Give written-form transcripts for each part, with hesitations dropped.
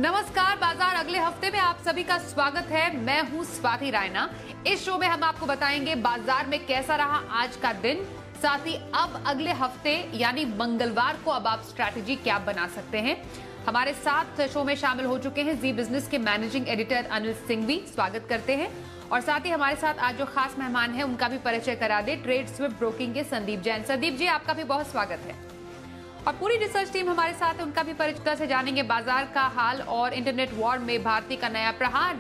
नमस्कार, बाजार अगले हफ्ते में आप सभी का स्वागत है। मैं हूं स्वाति रायना। इस शो में हम आपको बताएंगे बाजार में कैसा रहा आज का दिन, साथ ही अब अगले हफ्ते यानी मंगलवार को अब आप स्ट्रैटेजी क्या बना सकते हैं। हमारे साथ शो में शामिल हो चुके हैं जी बिजनेस के मैनेजिंग एडिटर अनिल सिंघवी, स्वागत करते हैं। और साथ ही हमारे साथ आज जो खास मेहमान है उनका भी परिचय करा दे, ट्रेड स्विफ्ट ब्रोकिंग के संदीप जैन। संदीप जी, आपका भी बहुत स्वागत है। और पूरी रिसर्च टीम हमारे साथ है, उनका भी परिचय से जानेंगे बाजार का हाल और इंटरनेट वॉर में भारती का नया प्रहार।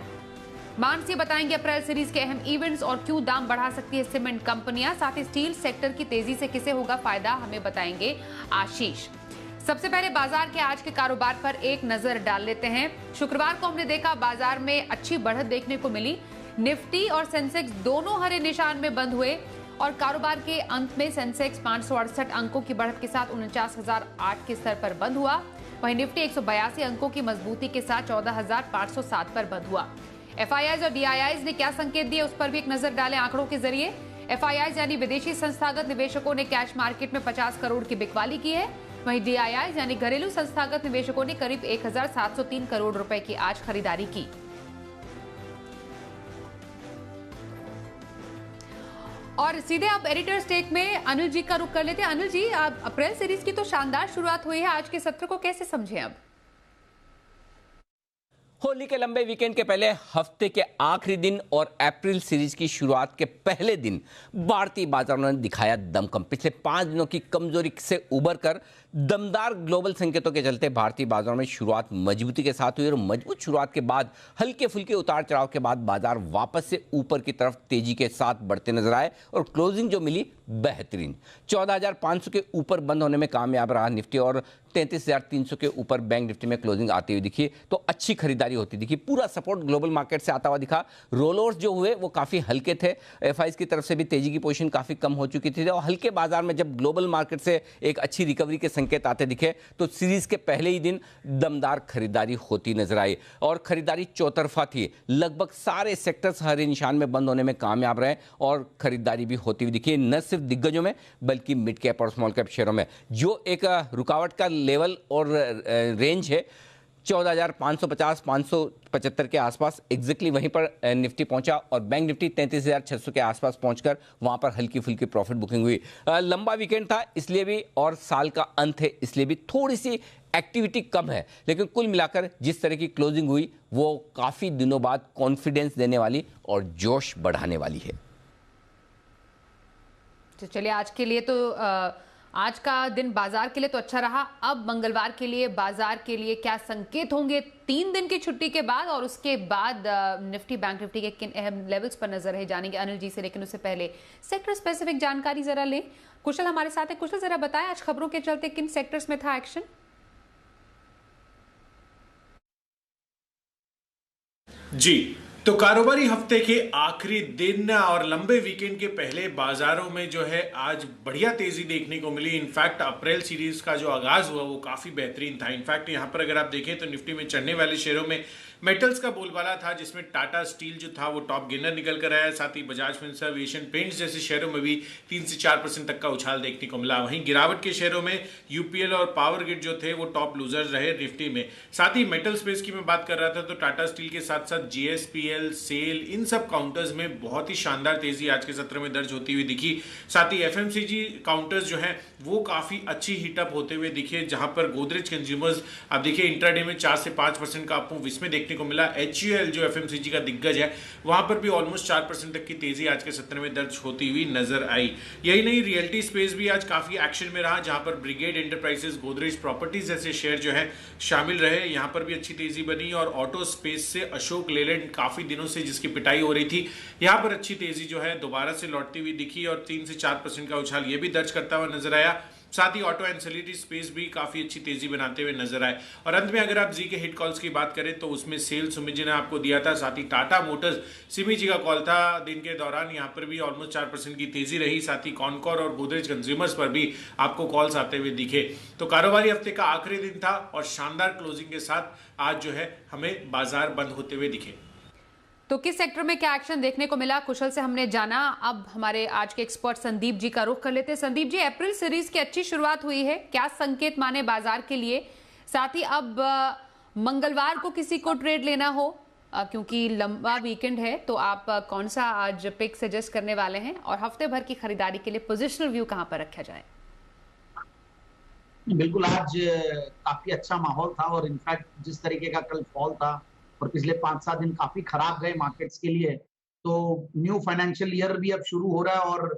मानसी बताएंगे अप्रैल सीरीज के अहम इवेंट्स और क्यों दाम बढ़ा सकती है सीमेंट कंपनियां। साथ ही स्टील सेक्टर की तेजी से किसे होगा फायदा, हमें बताएंगे आशीष। सबसे पहले बाजार के आज के कारोबार पर एक नजर डाल लेते हैं। शुक्रवार को हमने देखा बाजार में अच्छी बढ़त देखने को मिली। निफ्टी और सेंसेक्स दोनों हरे निशान में बंद हुए और कारोबार के अंत में सेंसेक्स 568 अंकों की बढ़त के साथ 49,008 के स्तर पर बंद हुआ। वहीं निफ्टी 182 अंकों की मजबूती के साथ 14,507 पर बंद हुआ। एफआईआईज और डीआईआईज ने क्या संकेत दिए, उस पर भी एक नजर डालें आंकड़ों के जरिए। एफआईआईज यानी विदेशी संस्थागत निवेशकों ने कैश मार्केट में 50 करोड़ की बिकवाली की है। वहीं डीआईआईज यानी घरेलू संस्थागत निवेशकों ने करीब 1,703 करोड़ रुपए की आज खरीदारी की। और सीधे आप एडिटर स्टेक में अनिल जी का रुख कर लेते हैं। अनिल जी, आप अप्रैल सीरीज की तो शानदार शुरुआत हुई है, आज के सत्र को कैसे समझें अब? होली के लंबे वीकेंड के पहले हफ्ते के आखिरी दिन और अप्रैल सीरीज की शुरुआत के पहले दिन भारतीय बाजारों ने दिखाया दमखम। पिछले 5 दिनों की कमजोरी से उबर कर दमदार ग्लोबल संकेतों के चलते भारतीय बाजारों में शुरुआत मजबूती के साथ हुई और मजबूत शुरुआत के बाद हल्के फुल्के उतार चढ़ाव के बाद बाजार वापस से ऊपर की तरफ तेजी के साथ बढ़ते नजर आए और क्लोजिंग जो मिली बेहतरीन 14,500 के ऊपर बंद होने में कामयाब रहा निफ्टी और 33,300 के ऊपर बैंक निफ्टी में क्लोजिंग आती हुई दिखी तो अच्छी खरीदारी होती दिखी। पूरा सपोर्ट ग्लोबल मार्केट से आता हुआ दिखा। रोलओवर्स जो हुए वो काफी हल्के थे। एफआईज की तरफ से भी तेजी की पोजीशन काफी कम हो चुकी थी और हल्के बाजार में जब ग्लोबल मार्केट से एक अच्छी रिकवरी के संकेत आते दिखे तो सीरीज के पहले ही दिन दमदार खरीदारी होती नजर आई और खरीदारी चौतरफा थी। लगभग सारे सेक्टर्स हरे निशान में बंद होने में कामयाब रहे और खरीदारी भी होती हुई दिखी, न सिर्फ दिग्गजों में बल्कि मिड कैप और स्मॉल कैप शेयरों में। जो एक रुकावट का लेवल और रेंज है 14,550-575 के आसपास, एग्जैक्टली वहीं पर निफ्टी पहुंचा और बैंक निफ्टी 33,600 के आसपास पहुंचकर वहां पर हल्की फुल्की प्रॉफिट बुकिंग हुई। लंबा वीकेंड था इसलिए भी और साल का अंत है इसलिए भी थोड़ी सी एक्टिविटी कम है, लेकिन कुल मिलाकर जिस तरह की क्लोजिंग हुई वो काफी दिनों बाद कॉन्फिडेंस देने वाली और जोश बढ़ाने वाली है। तो चलिए, आज के लिए तो आज का दिन बाजार के लिए तो अच्छा रहा। अब मंगलवार के लिए बाजार के लिए क्या संकेत होंगे 3 दिन की छुट्टी के बाद, और उसके बाद निफ्टी बैंक निफ्टी के किन अहम लेवल्स पर नजर है जानेंगे अनिल जी से। लेकिन उससे पहले सेक्टर स्पेसिफिक जानकारी जरा लें। कुशल हमारे साथ है। कुशल, जरा बताएं आज खबरों के चलते किन सेक्टर्स में था एक्शन? जी, तो कारोबारी हफ्ते के आखिरी दिन और लंबे वीकेंड के पहले बाजारों में जो है आज बढ़िया तेजी देखने को मिली। इनफैक्ट अप्रैल सीरीज का जो आगाज हुआ वो काफी बेहतरीन था। इनफैक्ट यहां पर अगर आप देखें तो निफ्टी में चढ़ने वाले शेयरों में मेटल्स का बोलबाला था, जिसमें टाटा स्टील जो था वो टॉप गेनर निकल कर आया। साथ ही बजाज फिनसर्व, एशियन पेंट्स जैसे शेयरों में भी 3 से 4% तक का उछाल देखने को मिला। वहीं गिरावट के शेयरों में यूपीएल और पावर ग्रिड जो थे वो टॉप लूजर रहे निफ्टी में। साथ ही मेटल स्पेस की मैं बात कर रहा था तो टाटा स्टील के साथ साथ जीएसपीएल, सेल, इन सब काउंटर्स में बहुत ही शानदार तेजी आज के सत्र में दर्ज होती हुई दिखी। साथ ही एफएमसीजी काउंटर्स जो हैं वो काफी अच्छी हीटअप होते हुए दिखे, जहां पर गोदरेज कंज्यूमर्स आप देखिए इंट्राडे में 4 से 5% का आपको इसमें देखने को मिला। एचयूएल जो एफएमसीजी का दिग्गज है वहां पर भी ऑलमोस्ट 4% तक की तेजी आज के सत्र में दर्ज होती हुई नजर आई। यही नहीं, रियल्टी स्पेस भी आज काफी एक्शन में रहा, जहां पर ब्रिगेड एंटरप्राइजेस, गोदरेज प्रॉपर्टीज जैसे शेयर जो है शामिल रहे। यहां पर भी अच्छी तेजी बनी और ऑटो स्पेस से अशोक लेलैंड काफी दिनों से जिसकी पिटाई हो रही थी, यहां पर अच्छी तेजी जो है दोबारा से लौटती हुई दिखी और 3 से 4% का उछाल ये भी दर्ज करता हुआ नजर आया। साथ ही ऑटो एंसिलरी स्पेस भी काफी अच्छी तेजी बनाते हुए नजर आए। और अंत में अगर आप जी के हिट कॉल्स की बात करें तो उसमें सेल सुमित जी ने आपको दिया था, साथ ही टाटा मोटर्स सिमी जी का कॉल था दिन के दौरान, यहां पर भी ऑलमोस्ट 4% की तेजी रही। साथ ही कॉनकॉर और गोदरेज कंज्यूमर्स पर भी आपको कॉल्स आते हुए दिखे। तो कारोबारी हफ्ते का आखिरी दिन था और शानदार क्लोजिंग के साथ आज जो है हमें बाजार बंद होते हुए दिखे। तो किस सेक्टर में क्या एक्शन देखने को मिला कुशल से हमने जाना। अब हमारे आज के एक्सपर्ट संदीप जी का रुख कर लेते हैं। संदीप जी, अप्रैल सीरीज की अच्छी शुरुआत हुई है, क्या संकेत माने बाजार के लिए? साथ ही अब मंगलवार को किसी को ट्रेड लेना हो, क्योंकि लंबा वीकेंड है, तो आप कौन सा आज पिक सजेस्ट करने वाले हैं और हफ्ते भर की खरीदारी के लिए पोजिशनल व्यू कहां पर रखा जाए? बिल्कुल, आज काफी अच्छा माहौल था और इनफैक्ट जिस तरीके का कल फॉल था और पिछले 5-7 दिन काफी खराब गए मार्केट्स के लिए, तो न्यू फाइनेंशियल ईयर भी अब शुरू हो रहा है और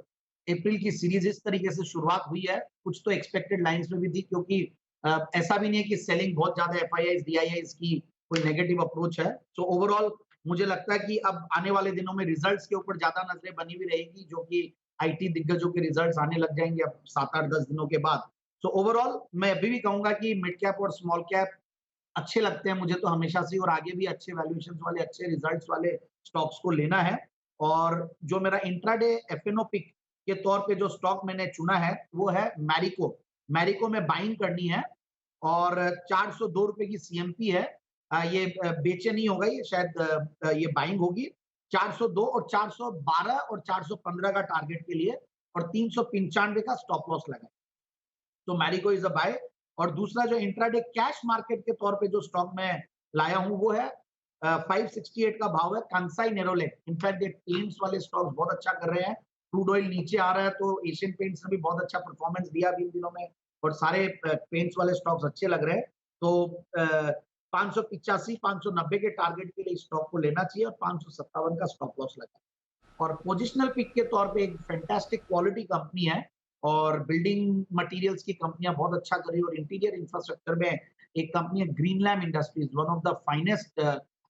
अप्रैल की सीरीज इस तरीके से शुरुआत हुई है, कुछ तो एक्सपेक्टेड लाइंस में भी थी, क्योंकि ऐसा भी नहीं है कि सेलिंग बहुत ज्यादा एफआईआईज डीआईआईज की कोई नेगेटिव अप्रोच है। सो ओवरऑल मुझे लगता है कि अब आने वाले दिनों में रिजल्ट्स के ऊपर ज्यादा नजरें बनी हुई रहेगी, जो कि आईटी दिग्गजों के रिजल्ट्स आने लग जाएंगे अब 7-8-10 दिनों के बाद। सो ओवरऑल मैं अभी भी कहूंगा कि मिड कैप और स्मॉल कैप अच्छे लगते हैं मुझे तो हमेशा से, और आगे भी अच्छे वैल्यूएशंस वाले अच्छे रिजल्ट्स वाले स्टॉक्स को लेना है। और जो मेरा इंट्राडे एफएनओ पिक के तौर पे जो स्टॉक मैंने चुना है वो है मैरिको। मैरिको में बाइंग करनी है और 402 रुपए की सीएमपी है। ये बेचे नहीं होगा, ये शायद ये बाइंग होगी 402 और 412 और 415 का टारगेट के लिए, और 395 का स्टॉप लॉस लगा। तो मैरिको इज अ बाय। और दूसरा जो इंट्राडे कैश मार्केट के तौर पे जो स्टॉक मैं लाया हूं वो है 568 का भाव है कांसाई नेरोलेक। इनफैक्ट ये पेंट्स वाले स्टॉक्स बहुत अच्छा कर रहे हैं, क्रूड ऑयल नीचे आ रहा है तो एशियन पेंट्स ने भी बहुत अच्छा परफॉर्मेंस दिया अभी इन दिनों में, और सारे पेंट्स वाले स्टॉक्स अच्छे लग रहे हैं। तो 585 590 के टारगेट के लिए स्टॉक को लेना चाहिए और 557 का स्टॉप लॉस लगा। और पोजिशनल पिक के तौर पे एक फैंटास्टिक क्वालिटी कंपनी है और बिल्डिंग मटेरियल्स की कंपनियां बहुत अच्छा कर रही है, और इंटीरियर इंफ्रास्ट्रक्चर में एक कंपनी है Greenlam industries, one of the finest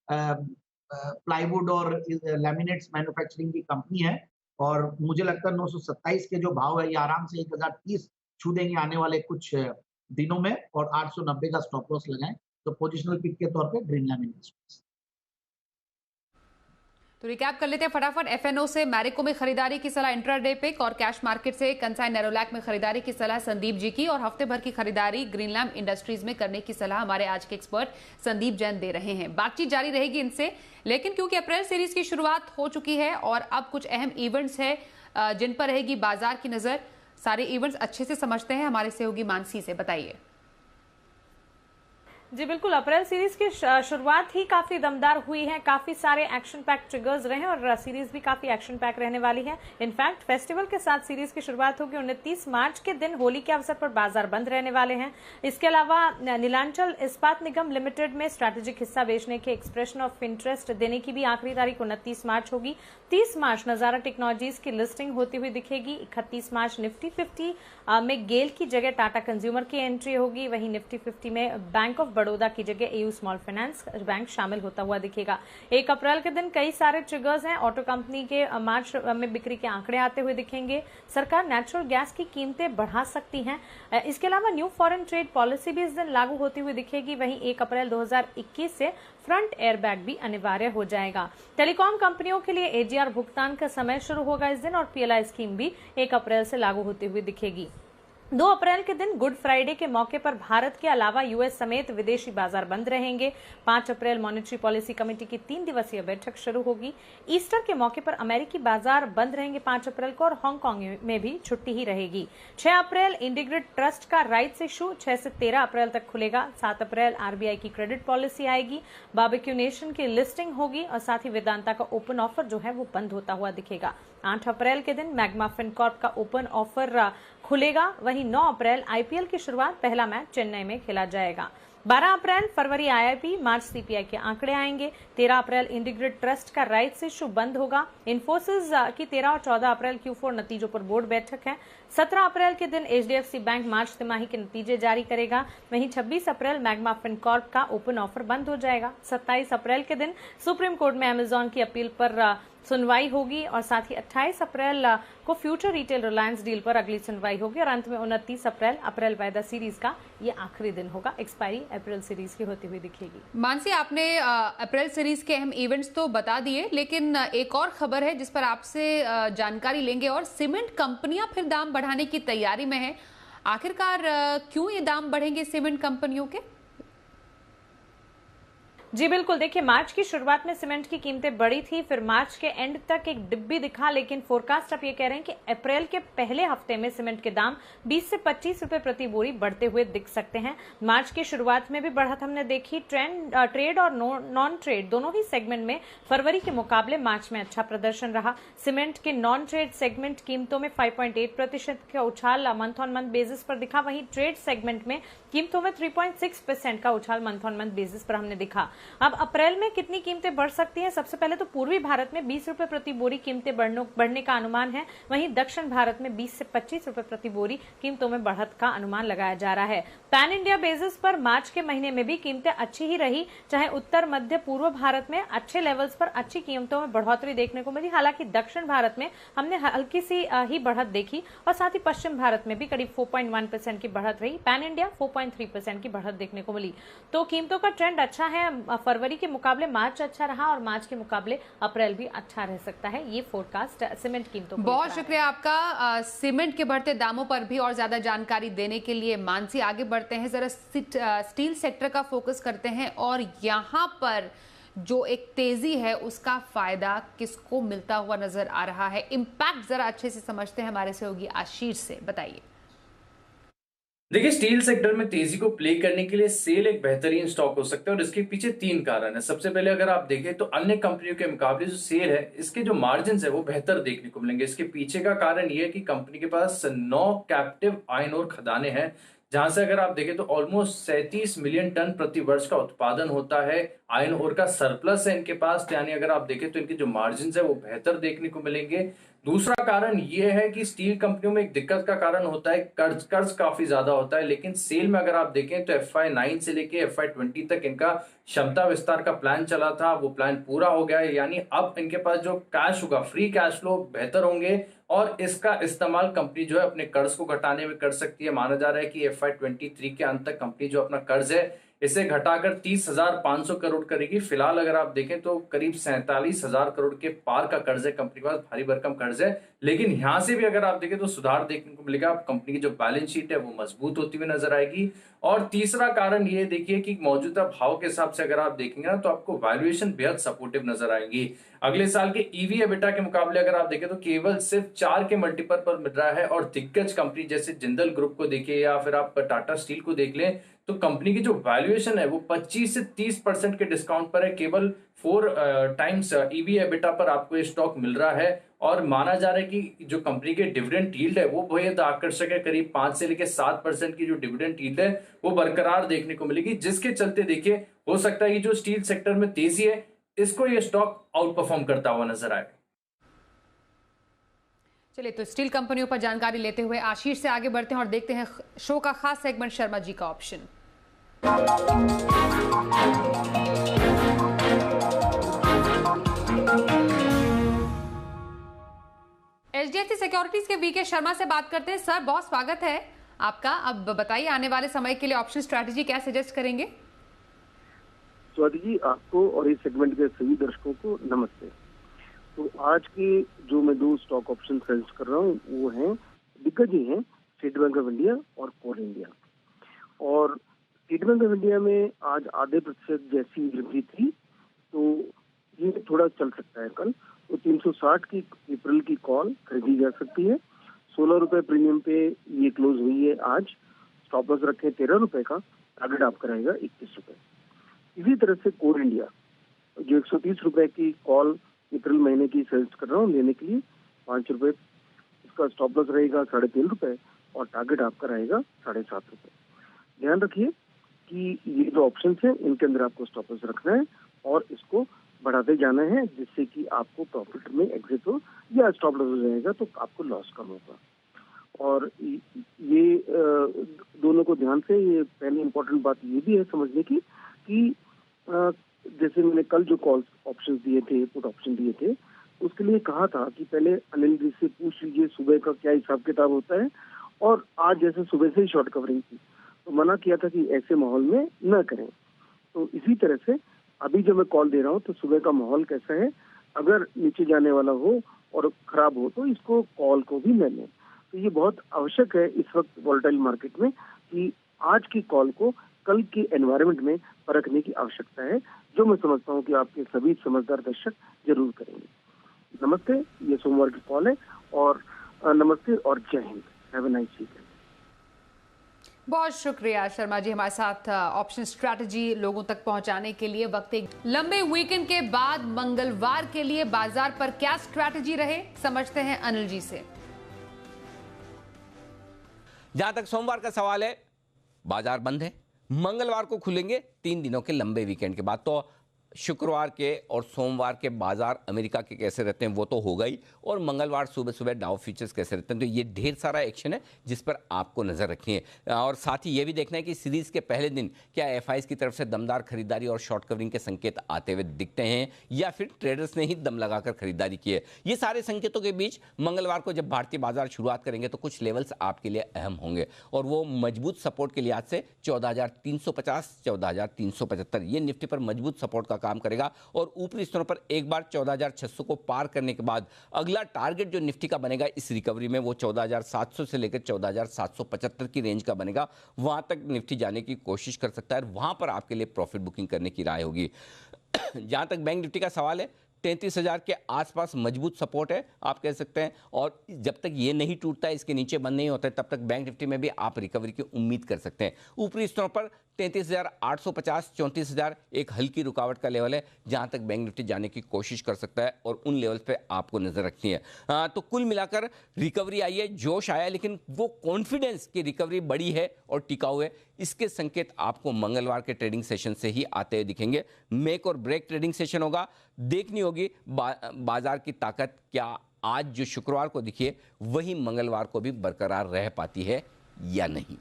plywood और लैमिनेट्स मैन्युफैक्चरिंग की कंपनी है। और मुझे लगता है 927 के जो भाव है ये आराम से 1030 छू देंगे आने वाले कुछ दिनों में, और 890 का स्टॉप लॉस लगाएं। तो पोजिशनल पिक के तौर पे ग्रीनलैम इंडस्ट्रीज। तो रिकैप कर लेते हैं फटाफट। एफएनओ से मैरिको में खरीदारी की सलाह इंट्राडे पिक, और कैश मार्केट से कंसाई नेरोलैक में खरीदारी की सलाह संदीप जी की, और हफ्ते भर की खरीदारी ग्रीनलैम इंडस्ट्रीज में करने की सलाह हमारे आज के एक्सपर्ट संदीप जैन दे रहे हैं। बातचीत जारी रहेगी इनसे, लेकिन क्योंकि अप्रैल सीरीज की शुरुआत हो चुकी है और अब कुछ अहम इवेंट्स है जिन पर रहेगी बाजार की नजर। सारे इवेंट्स अच्छे से समझते हैं, हमारे सहयोगी मानसी से बताइए। जी बिल्कुल, अप्रैल सीरीज की शुरुआत ही काफी दमदार हुई है, काफी सारे एक्शन पैक ट्रिगर्स रहे हैं और सीरीज भी काफी एक्शन पैक रहने वाली है। इनफैक्ट फेस्टिवल के साथ सीरीज की शुरुआत होगी। 29 मार्च के दिन होली के अवसर पर बाजार बंद रहने वाले हैं। इसके अलावा नीलांचल इस्पात निगम लिमिटेड में स्ट्रैटेजिक हिस्सा बेचने के एक्सप्रेशन ऑफ इंटरेस्ट देने की भी आखिरी तारीख 29 मार्च होगी। 30 मार्च नजारा टेक्नोलॉजीज की लिस्टिंग होती हुई दिखेगी। 31 मार्च निफ्टी 50 में गेल की जगह टाटा कंज्यूमर की एंट्री होगी। वहीं निफ्टी 50 में बैंक ऑफ बड़ौदा की जगह एयू स्मॉल फाइनेंस बैंक शामिल होता हुआ दिखेगा। 1 अप्रैल के दिन कई सारे ट्रिगर्स हैं। ऑटो कंपनी के मार्च में बिक्री के आंकड़े आते हुए दिखेंगे। सरकार नेचुरल गैस की कीमतें बढ़ा सकती है। इसके अलावा न्यू फॉरेन ट्रेड पॉलिसी भी इस दिन लागू होती हुई दिखेगी। वहीं 1 अप्रैल 2021 से फ्रंट एयरबैग भी अनिवार्य हो जाएगा। टेलीकॉम कंपनियों के लिए एजीआर भुगतान का समय शुरू होगा इस दिन, और पीएलआई स्कीम भी 1 अप्रैल से लागू होती हुई दिखेगी। 2 अप्रैल के दिन गुड फ्राइडे के मौके पर भारत के अलावा यूएस समेत विदेशी बाजार बंद रहेंगे। 5 अप्रैल मॉनेटरी पॉलिसी कमेटी की 3 दिवसीय बैठक शुरू होगी। ईस्टर के मौके पर अमेरिकी बाजार बंद रहेंगे 5 अप्रैल को, और हांगकांग में भी छुट्टी ही रहेगी। 6 अप्रैल इंडिग्रिड ट्रस्ट का राइट्स इशू 6 से 13 अप्रैल तक खुलेगा। 7 अप्रैल आरबीआई की क्रेडिट पॉलिसी आएगी। बारबेक्यू नेशन की लिस्टिंग होगी, और साथ ही वेदांता का ओपन ऑफर जो है वो बंद होता हुआ दिखेगा। 8 अप्रैल के दिन मैग्मा फिनकॉर्प का ओपन ऑफर खुलेगा। वहीं 9 अप्रैल आईपीएल की शुरुआत, पहला मैच चेन्नई में खेला जाएगा। 12 अप्रैल फरवरी आईआईपी, मार्च सीपीआई के आंकड़े आएंगे। 13 अप्रैल इंडिग्रिड ट्रस्ट का राइट्स इशू बंद होगा। इन्फोसिस की 13 और 14 अप्रैल Q4 नतीजों पर बोर्ड बैठक है। 17 अप्रैल के दिन एचडीएफसी बैंक मार्च तिमाही के नतीजे जारी करेगा। वहीं 26 अप्रैल मैग्मा फिनकॉर्प का ओपन ऑफर बंद हो जाएगा। 27 अप्रैल के दिन सुप्रीम कोर्ट में अमेजॉन की अपील पर सुनवाई होगी, और साथ ही 28 अप्रैल को फ्यूचर रिटेल रिलायंस डील पर अगली सुनवाई होगी, और अंत में 29 अप्रैल वायदा सीरीज का ये आखिरी दिन होगा। एक्सपायरी अप्रैल सीरीज की होती हुई दिखेगी। मानसी, आपने अप्रैल सीरीज के अहम इवेंट्स तो बता दिए, लेकिन एक और खबर है जिस पर आपसे जानकारी लेंगे, और सीमेंट कंपनियां फिर दाम बढ़ाने की तैयारी में है। आखिरकार क्यों ये दाम बढ़ेंगे सीमेंट कंपनियों के? जी बिल्कुल, देखिए मार्च की शुरुआत में सीमेंट की कीमतें बढ़ी थी, फिर मार्च के एंड तक एक डिब्बी दिखा, लेकिन फोरकास्ट अब ये कह रहे हैं कि अप्रैल के पहले हफ्ते में सीमेंट के दाम 20 से 25 रुपए प्रति बोरी बढ़ते हुए दिख सकते हैं। मार्च की शुरुआत में भी बढ़त हमने देखी। ट्रेड और नॉन ट्रेड दोनों ही सेगमेंट में फरवरी के मुकाबले मार्च में अच्छा प्रदर्शन रहा। सीमेंट के नॉन ट्रेड सेगमेंट कीमतों में 5.8% का उछाल मंथ ऑन मंथ बेसिस पर दिखा, वहीं ट्रेड सेगमेंट में कीमतों में 3.6% का उछाल मंथ ऑन मंथ बेसिस पर हमने दिखा। अब अप्रैल में कितनी कीमतें बढ़ सकती हैं? सबसे पहले तो पूर्वी भारत में 20 रुपए प्रति बोरी कीमतें बढ़ने का अनुमान है, वहीं दक्षिण भारत में 20 से 25 रुपए प्रति बोरी कीमतों में बढ़त का अनुमान लगाया जा रहा है। पैन इंडिया बेसिस पर मार्च के महीने में भी कीमतें अच्छी ही रही, चाहे उत्तर मध्य पूर्व भारत में अच्छे लेवल्स पर अच्छी कीमतों में बढ़ोतरी देखने को मिली, हालांकि दक्षिण भारत में हमने हल्की सी ही बढ़त देखी और साथ ही पश्चिम भारत में भी करीब 4.1% की बढ़त रही। पैन इंडिया 4.3% की बढ़त देखने को मिली। तो कीमतों का ट्रेंड अच्छा है। फरवरी के मुकाबले मार्च अच्छा रहा और मार्च के मुकाबले अप्रैल भी अच्छा रह सकता है। ये फोरकास्ट सीमेंट कीमतों। बहुत शुक्रिया आपका सीमेंट के बढ़ते दामों पर भी और ज्यादा जानकारी देने के लिए। मानसी, आगे बढ़ते हैं, जरा स्टील सेक्टर का फोकस करते हैं और यहाँ पर जो एक तेजी है उसका फायदा किसको मिलता हुआ नजर आ रहा है? इंपैक्ट जरा अच्छे से समझते हैं हमारे सहयोगी आशीष से, बताइए। देखिए, स्टील सेक्टर में तेजी को प्ले करने के लिए सेल एक बेहतरीन स्टॉक हो सकता है और इसके पीछे 3 कारण है। सबसे पहले अगर आप देखें तो अन्य कंपनियों के मुकाबले जो सेल है, इसके जो मार्जिन है वो बेहतर देखने को मिलेंगे। इसके पीछे का कारण ये है कि कंपनी के पास 9 कैप्टिव आयरन ओर खदानें हैं, जहां से अगर आप देखें तो ऑलमोस्ट 37 मिलियन टन प्रति वर्ष का उत्पादन होता है। आयरन ओर का सरप्लस है इनके पास, यानी अगर आप देखें तो इनके जो मार्जिन है वो बेहतर देखने को मिलेंगे। दूसरा कारण ये है कि स्टील कंपनियों में एक दिक्कत का कारण होता है कर्ज काफी ज्यादा होता है, लेकिन सेल में अगर आप देखें तो FY9 से लेके FY20 तक इनका क्षमता विस्तार का प्लान चला था, वो प्लान पूरा हो गया है। यानी अब इनके पास जो कैश होगा, फ्री कैश फ्लो बेहतर होंगे और इसका इस्तेमाल कंपनी जो है अपने कर्ज को घटाने में कर सकती है। माना जा रहा है कि FY23 के अंत तक कंपनी जो अपना कर्ज है इसे घटाकर 30,500 करोड़ करेगी। फिलहाल अगर आप देखें तो करीब 47,000 करोड़ के पार का कर्ज है कंपनी के पास, भारी भरकम कर्ज है। लेकिन यहां से भी अगर आप देखें तो सुधार देखने को मिलेगा। कंपनी की जो बैलेंस शीट है वो मजबूत होती हुई नजर आएगी। और तीसरा कारण ये देखिए कि मौजूदा भाव के हिसाब से अगर आप देखेंगे ना तो आपको वैल्यूएशन बेहद सपोर्टिव नजर आएंगी। अगले साल के EV एबिटा के मुकाबले अगर आप देखें तो केवल सिर्फ 4 के मल्टीपल पर मिल रहा है और दिग्गज कंपनी जैसे जिंदल ग्रुप को देखिए या फिर आप टाटा स्टील को देख लें तो कंपनी की जो वैल्यूएशन है वो 25 से 30% के डिस्काउंट पर है। केवल 4 टाइम्स EV एबिटा पर आपको ये स्टॉक मिल रहा है और माना जा रहा है कि जो कंपनी के डिविडेंड यील्ड है वो बेहद आकर्षक है। करीब 5 से लेकर 7% की जो डिविडेंड यील्ड है वो बरकरार देखने को मिलेगी, जिसके चलते देखिए हो सकता है कि जो स्टील सेक्टर में तेजी है इसको ये स्टॉक आउट परफॉर्म करता हुआ नजर आए। चलिए, तो स्टील कंपनियों पर जानकारी लेते हुए आशीष से आगे बढ़ते हैं और देखते हैं शो का खास सेगमेंट शर्मा जी का ऑप्शन। HDFC सिक्योरिटीज के VK शर्मा से बात करते हैं। सर, बहुत स्वागत है आपका। अब बताइए, आने वाले समय के लिए ऑप्शन स्ट्रैटेजी क्या सजेस्ट करेंगे? स्वाति जी, आपको और इस सेगमेंट के सभी दर्शकों को नमस्ते। तो आज के जो मैं 2 स्टॉक ऑप्शन सजेस्ट कर रहा हूँ वो हैं, दिग्गज ही हैं, स्टेट बैंक ऑफ इंडिया और कोल इंडिया। और स्टेट बैंक ऑफ इंडिया में आज आधे प्रतिशत जैसी वृद्धि थी, तो ये थोड़ा चल सकता है कल। तो 360 की अप्रैल की कॉल खरीदी जा सकती है। 16 रुपए प्रीमियम पे ये क्लोज हुई है आज। स्टॉप लॉस रखें 13 रुपए का, टारगेट आपका रहेगा 21 रुपए। इसी तरह से कोल इंडिया जो 130 रुपए की कॉल अप्रैल महीने की सजेस्ट कर रहा हूँ लेने के लिए, 5 रुपए इसका स्टॉप लॉस रहेगा 3.5 रुपए और टारगेट आपका रहेगा 7.5 रुपए। ध्यान रखिए कि ये जो ऑप्शन है इनके अंदर आपको स्टॉप लॉस रखना है और इसको बढ़ाते जाना है, जिससे कि आपको प्रॉफिट में एग्जिट हो या स्टॉप लॉस हो जाएगा तो आपको लॉस कम होगा। और ये दोनों को ध्यान से, ये पहली इंपॉर्टेंट बात ये भी है समझने की कि जैसे मैंने कल जो कॉल ऑप्शन दिए थे, पुट ऑप्शन दिए थे, उसके लिए कहा था कि पहले अनिल जी से पूछ लीजिए सुबह का क्या हिसाब किताब होता है। और आज जैसे सुबह से ही शॉर्ट कवरिंग थी तो मना किया था कि ऐसे माहौल में न करें। तो इसी तरह से अभी जब मैं कॉल दे रहा हूँ तो सुबह का माहौल कैसा है, अगर नीचे जाने वाला हो और खराब हो तो इसको कॉल को भी न लें। तो ये बहुत आवश्यक है इस वक्त वोलेटाइल मार्केट में कि आज की कॉल को कल के एनवायरनमेंट में परखने की आवश्यकता है, जो मैं समझता हूँ कि आपके सभी समझदार दर्शक जरूर करेंगे। नमस्ते, ये सोमवार की कॉल है और नमस्ते और जय Hind. Have a nice weekend. बहुत शुक्रिया शर्मा जी, हमारे साथ ऑप्शन स्ट्रैटेजी लोगों तक पहुंचाने के लिए। वक्त एक लंबे वीकेंड के बाद मंगलवार के लिए बाजार पर क्या स्ट्रैटेजी रहे, समझते हैं अनिल जी से। जहां तक सोमवार का सवाल है, बाजार बंद है, मंगलवार को खुलेंगे 3 दिनों के लंबे वीकेंड के बाद। तो शुक्रवार के और सोमवार के बाजार अमेरिका के कैसे रहते हैं वो तो होगा ही, और मंगलवार सुबह सुबह डाउ फ्यूचर्स कैसे रहते हैं। तो ये ढेर सारा एक्शन है जिस पर आपको नजर रखनी है, और साथ ही ये भी देखना है कि सीरीज के पहले दिन क्या एफआईज की तरफ से दमदार खरीदारी और शॉर्ट कवरिंग के संकेत आते हुए दिखते हैं, या फिर ट्रेडर्स ने ही दम लगाकर खरीदारी की है। ये सारे संकेतों के बीच मंगलवार को जब भारतीय बाजार शुरुआत करेंगे तो कुछ लेवल्स आपके लिए अहम होंगे, और वो मजबूत सपोर्ट के लिहाज से 14,350, 14,375 ये निफ्टी पर मजबूत सपोर्ट का काम करेगा। और ऊपरी स्तरों पर एक बार 14,600 को पार करने के बाद अगला टारगेट जो निफ्टी का बनेगा इस रिकवरी में, वो 14,700 से लेकर 14,775 की रेंज का बनेगा। वहां तक निफ्टी जाने की कोशिश कर सकता है, वहां पर आपके लिए प्रॉफिट बुकिंग करने की राय होगी। जहां तक बैंक निफ्टी का सवाल है, 33,000 के आसपास मजबूत सपोर्ट है आप कह सकते हैं, और जब तक ये नहीं टूटता है, इसके नीचे बंद नहीं होता है, तब तक बैंक निफ्टी में भी आप रिकवरी की उम्मीद कर सकते हैं। ऊपरी स्तरों पर 33,850, 34,000 एक हल्की रुकावट का लेवल है जहां तक बैंक निफ्टी जाने की कोशिश कर सकता है, और उन लेवल पे आपको नजर रखनी है। तो कुल मिलाकर रिकवरी आई है, जोश आया, लेकिन वो कॉन्फिडेंस की रिकवरी बड़ी है और टिकाऊ है, इसके संकेत आपको मंगलवार के ट्रेडिंग सेशन से ही आते हुए दिखेंगे। मेक और ब्रेक ट्रेडिंग सेशन होगा, देखनी होगी बाजार की ताकत क्या आज जो शुक्रवार को दिखी है वही मंगलवार को भी बरकरार रह पाती है या नहीं।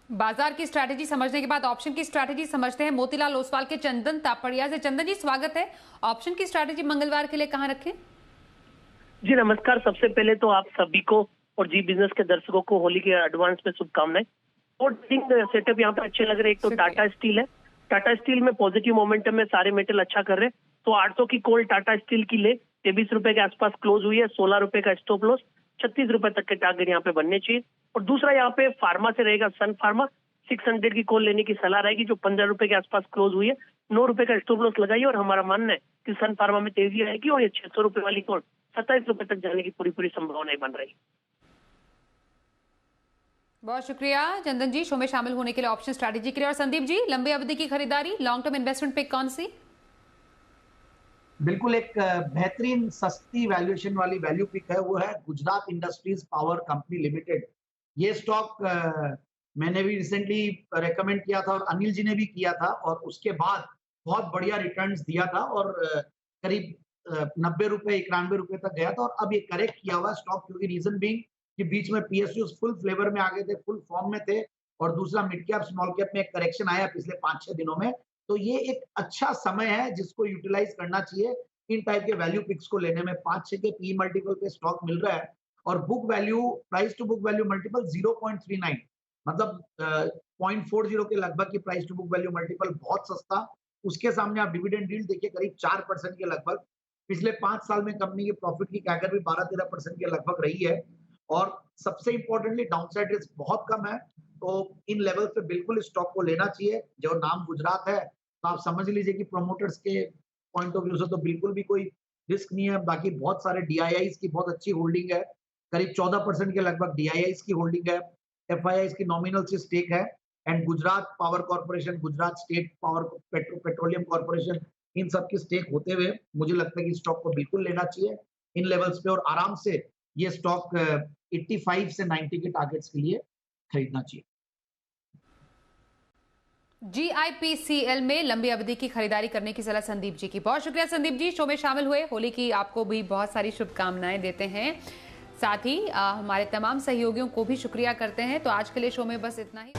बाजार की स्ट्रैटेजी समझने के बाद ऑप्शन की स्ट्रैटेजी समझते हैं मोतीलाल ओसवाल के चंदन तापड़िया से। चंदन जी स्वागत है। ऑप्शन की स्ट्रैटेजी मंगलवार के लिए कहां रखें? जी नमस्कार। सबसे पहले तो आप सभी को और जी बिजनेस के दर्शकों को होली के एडवांस में शुभकामनाएं। और सेटअप यहाँ पे अच्छे लग रहे हैं। एक तो टाटा स्टील है, टाटा स्टील में पॉजिटिव मोमेंटम में सारे मेटल अच्छा कर रहे हैं, तो 800 की कॉल टाटा स्टील की ले, 23 रुपए के आसपास क्लोज हुई है, 16 रुपए का स्टॉप लॉस, 36 रुपए तक के टारगेट यहाँ पे बनने चाहिए। और दूसरा यहाँ पे फार्मा से रहेगा सन फार्मा, 600 की कॉल लेने की सलाह रहेगी, जो 15 रुपए के आसपास क्लोज हुई है, 9 रुपए का स्टॉप लॉस लगाइए। और हमारा मानना है कि सन फार्मा में तेजी रहेगी और ये 600 रुपए वाली कॉल 27 रुपए तक जाने की पूरी संभावनाएं बन रही। बहुत शुक्रिया चंदन जी शो में शामिल होने के लिए, ऑप्शन स्ट्रैटेजी के लिए। और संदीप जी, लंबी अवधि की खरीदारी, लॉन्ग टर्म इन्वेस्टमेंट पे कौन सी? बिल्कुल एक बेहतरीन सस्ती वैल्यूएशन वाली वैल्यू पिक है, वो है Gujarat industries power company limited. ये स्टॉक मैंने भी रिसेंटली रेकमेंड किया था और अनिल जी ने भी किया था, और उसके बाद बहुत बढ़िया रिटर्न्स दिया था और करीब 90 रुपए 91 रुपए तक गया था। और अब ये करेक्ट किया हुआ स्टॉक, क्योंकि रीजन बीइंग कि बीच में पीएसयूज फुल फ्लेवर में आ गए थे, फुल फॉर्म में थे, और दूसरा मिड कैप स्मॉल कैप में एक करेक्शन आया पिछले 5-6 दिनों में। तो ये एक अच्छा समय है जिसको यूटिलाइज करना चाहिए इन टाइप के वैल्यू पिक्स को लेने में। 5-6 के पी मल्टीपल पे स्टॉक मिल रहा है, और book value, price to book value multiple 0.39, मतलब 0.40 के लगभग की price to book value multiple, बहुत सस्ता। उसके सामने आप डिविडेंड यील्ड देखिए करीब 4% के लगभग। पिछले 5 साल में कंपनी की प्रॉफिट की कैगर भी 12-13% के लगभग रही है, और सबसे इंपॉर्टेंटली डाउनसाइड रिस्क बहुत कम है। तो इन लेवल पे बिल्कुल स्टॉक को लेना चाहिए। जो नाम गुजरात है तो आप समझ लीजिए कि प्रोमोटर्स के पॉइंट ऑफ व्यू से तो बिल्कुल भी कोई रिस्क नहीं है। बाकी बहुत सारे डीआईआईस की बहुत अच्छी होल्डिंग है, करीब 14% के लगभग डीआईआईस की होल्डिंग है, एफआईआईस की नॉमिनल से स्टेक है, and Gujarat power corporation, Gujarat state power petroleum corporation, इन सब की स्टेक होते हुए मुझे लगता है कि स्टॉक को बिल्कुल लेना चाहिए इन लेवल्स पे, और आराम से ये स्टॉक 85 से 90 के टारगेट्स के लिए खरीदना चाहिए। GIPCL में लंबी अवधि की खरीदारी करने की सलाह संदीप जी की। बहुत शुक्रिया संदीप जी, शो में शामिल हुए। होली की आपको भी बहुत सारी शुभकामनाएं देते हैं, साथ ही हमारे तमाम सहयोगियों को भी शुक्रिया करते हैं। तो आज के लिए शो में बस इतना ही।